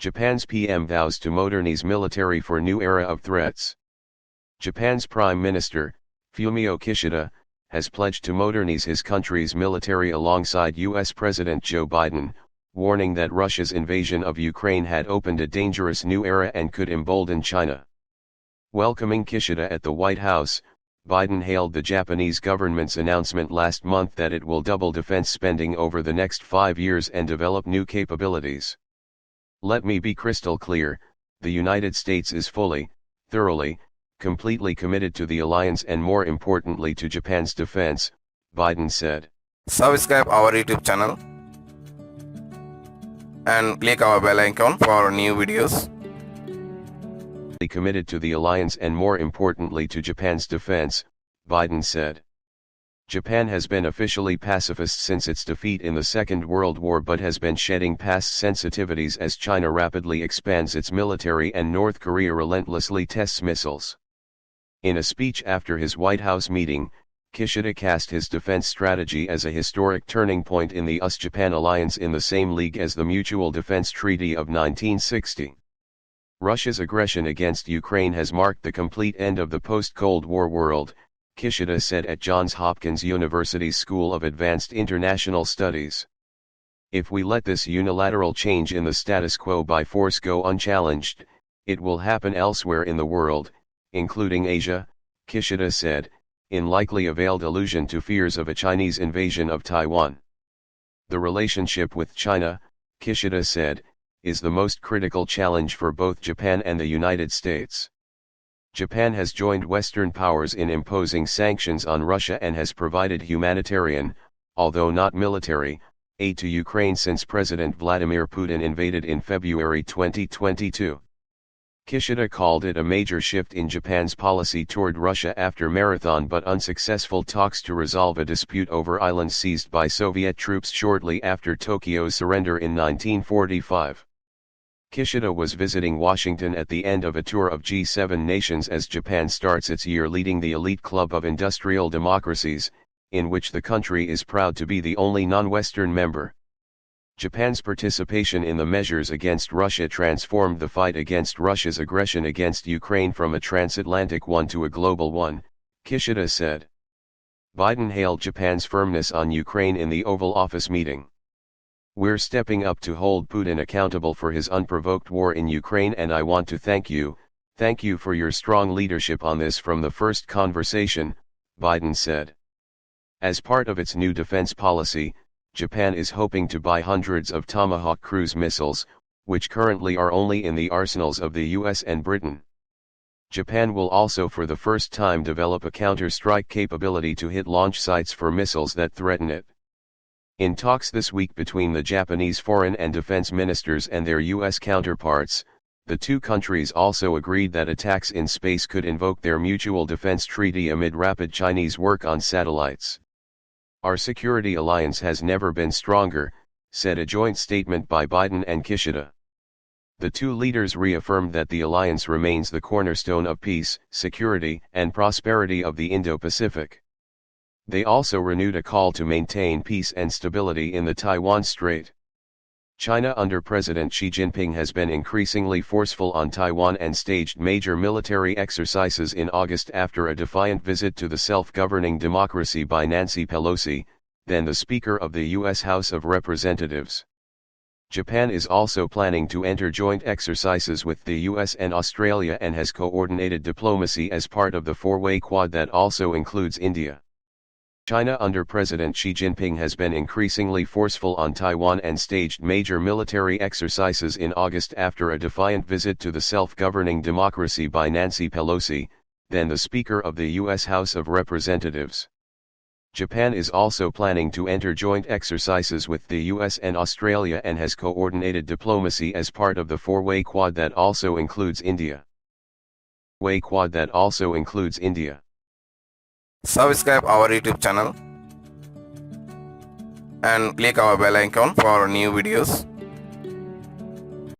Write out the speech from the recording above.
Japan's PM vows to modernise military for new era of threats. Japan's Prime Minister, Fumio Kishida, has pledged to modernise his country's military alongside US President Joe Biden, warning that Russia's invasion of Ukraine had opened a dangerous new era and could embolden China. Welcoming Kishida at the White House, Biden hailed the Japanese government's announcement last month that it will double defense spending over the next 5 years and develop new capabilities. "Let me be crystal clear, the United States is fully, thoroughly, completely committed to the alliance and more importantly to Japan's defense," Biden said. Subscribe our YouTube channel and click our bell icon for new videos. Committed to the alliance and more importantly to Japan's defense, Biden said. Japan has been officially pacifist since its defeat in the Second World War but has been shedding past sensitivities as China rapidly expands its military and North Korea relentlessly tests missiles. In a speech after his White House meeting, Kishida cast his defense strategy as a historic turning point in the US-Japan alliance in the same league as the Mutual Defense Treaty of 1960. Russia's aggression against Ukraine has marked the complete end of the post-Cold War world, Kishida said at Johns Hopkins University's School of Advanced International Studies. "If we let this unilateral change in the status quo by force go unchallenged, it will happen elsewhere in the world, including Asia," Kishida said, in likely a veiled allusion to fears of a Chinese invasion of Taiwan. "The relationship with China," Kishida said, "is the most critical challenge for both Japan and the United States. Japan has joined Western powers in imposing sanctions on Russia and has provided humanitarian, although not military, aid to Ukraine since President Vladimir Putin invaded in February 2022. Kishida called it a major shift in Japan's policy toward Russia after marathon but unsuccessful talks to resolve a dispute over islands seized by Soviet troops shortly after Tokyo's surrender in 1945. Kishida was visiting Washington at the end of a tour of G7 nations as Japan starts its year leading the elite club of industrial democracies, in which the country is proud to be the only non-Western member. Japan's participation in the measures against Russia transformed the fight against Russia's aggression against Ukraine from a transatlantic one to a global one, Kishida said. Biden hailed Japan's firmness on Ukraine in the Oval Office meeting. "We're stepping up to hold Putin accountable for his unprovoked war in Ukraine and I want to thank you for your strong leadership on this from the first conversation," Biden said. As part of its new defense policy, Japan is hoping to buy hundreds of Tomahawk cruise missiles, which currently are only in the arsenals of the US and Britain. Japan will also for the first time develop a counter-strike capability to hit launch sites for missiles that threaten it. In talks this week between the Japanese foreign and defense ministers and their US counterparts, the two countries also agreed that attacks in space could invoke their mutual defense treaty amid rapid Chinese work on satellites. "Our security alliance has never been stronger," said a joint statement by Biden and Kishida. The two leaders reaffirmed that the alliance remains the cornerstone of peace, security, and prosperity of the Indo-Pacific. They also renewed a call to maintain peace and stability in the Taiwan Strait. China under President Xi Jinping has been increasingly forceful on Taiwan and staged major military exercises in August after a defiant visit to the self-governing democracy by Nancy Pelosi, then the Speaker of the U.S. House of Representatives. Japan is also planning to enter joint exercises with the US and Australia and has coordinated diplomacy as part of the four-way quad that also includes India. China under President Xi Jinping has been increasingly forceful on Taiwan and staged major military exercises in August after a defiant visit to the self-governing democracy by Nancy Pelosi, then the Speaker of the U.S. House of Representatives. Japan is also planning to enter joint exercises with the US and Australia and has coordinated diplomacy as part of the four-way quad that also includes India. Subscribe our YouTube channel and click our bell icon for new videos.